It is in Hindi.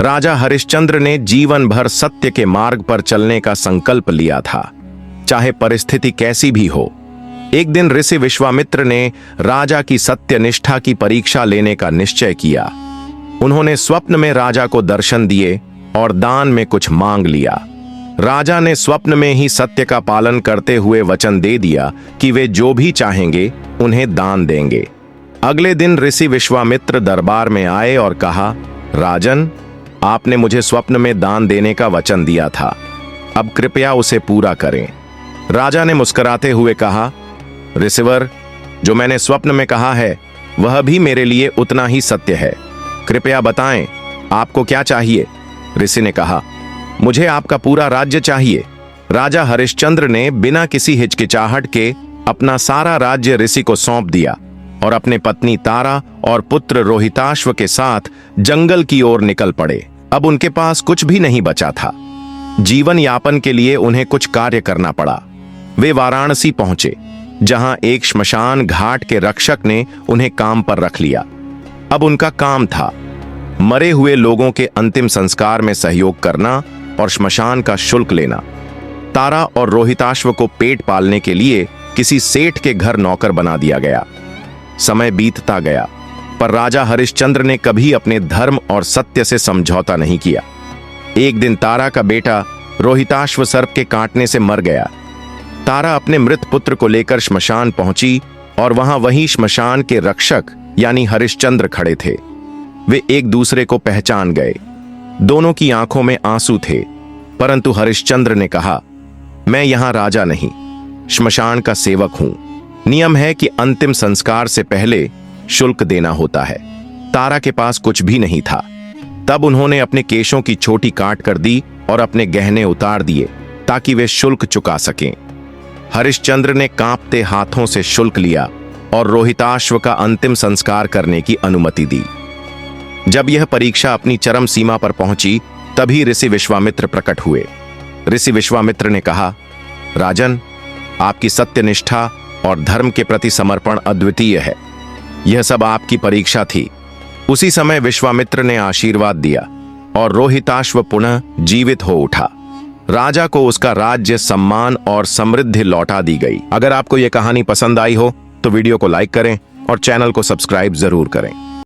राजा हरिश्चंद्र ने जीवन भर सत्य के मार्ग पर चलने का संकल्प लिया था, चाहे परिस्थिति कैसी भी हो। एक दिन ऋषि विश्वामित्र ने राजा की सत्यनिष्ठा की परीक्षा लेने का निश्चय किया। उन्होंने स्वप्न में राजा को दर्शन दिए और दान में कुछ मांग लिया। राजा ने स्वप्न में ही सत्य का पालन करते हुए वचन दे दिया कि वे जो भी चाहेंगे उन्हें दान देंगे। अगले दिन ऋषि विश्वामित्र दरबार में आए और कहा, राजन, आपने मुझे स्वप्न में दान देने का वचन दिया था, अब कृपया उसे पूरा करें। राजा ने मुस्कुराते हुए कहा, ऋषिवर, जो मैंने स्वप्न में कहा है वह भी मेरे लिए उतना ही सत्य है। कृपया बताएं, आपको क्या चाहिए? ऋषि ने कहा, मुझे आपका पूरा राज्य चाहिए। राजा हरिश्चंद्र ने बिना किसी हिचकिचाहट के अपना सारा राज्य ऋषि को सौंप दिया और अपने पत्नी तारा और पुत्र रोहिताश्व के साथ जंगल की ओर निकल पड़े। अब उनके पास कुछ भी नहीं बचा था। जीवन यापन के लिए उन्हें कुछ कार्य करना पड़ा। वे वाराणसी पहुंचे, जहां एक श्मशान घाट के रक्षक ने उन्हें काम पर रख लिया। अब उनका काम था मरे हुए लोगों के अंतिम संस्कार में सहयोग करना और श्मशान का शुल्क लेना। तारा और रोहिताश्व को पेट पालने के लिए किसी सेठ के घर नौकर बना दिया गया। समय बीतता गया, पर राजा हरिश्चंद्र ने कभी अपने धर्म और सत्य से समझौता नहीं किया। एक दिन तारा का बेटा रोहिताश्व सर्प के काटने से मर गया। तारा अपने मृत पुत्र को लेकर श्मशान पहुंची और वहीं श्मशान के रक्षक यानी हरिश्चंद्र खड़े थे। वे एक दूसरे को पहचान गए। दोनों की आंखों में आंसू थे, परंतु हरिश्चंद्र ने कहा, मैं यहां राजा नहीं, श्मशान का सेवक हूं। नियम है कि अंतिम संस्कार से पहले शुल्क देना होता है। तारा के पास कुछ भी नहीं था। तब उन्होंने अपने केशों की चोटी काट कर दी और अपने गहने उतार दिए ताकि वे शुल्क चुका सकें। हरिश्चंद्र ने कांपते हाथों से शुल्क लिया और रोहिताश्व का अंतिम संस्कार करने की अनुमति दी। जब यह परीक्षा अपनी चरम सीमा पर पहुंची, तभी ऋषि विश्वामित्र प्रकट हुए। ऋषि विश्वामित्र ने कहा, राजन, आपकी सत्यनिष्ठा और धर्म के प्रति समर्पण अद्वितीय है। यह सब आपकी परीक्षा थी। उसी समय विश्वामित्र ने आशीर्वाद दिया और रोहिताश्व पुनः जीवित हो उठा। राजा को उसका राज्य, सम्मान और समृद्धि लौटा दी गई। अगर आपको यह कहानी पसंद आई हो तो वीडियो को लाइक करें और चैनल को सब्सक्राइब जरूर करें।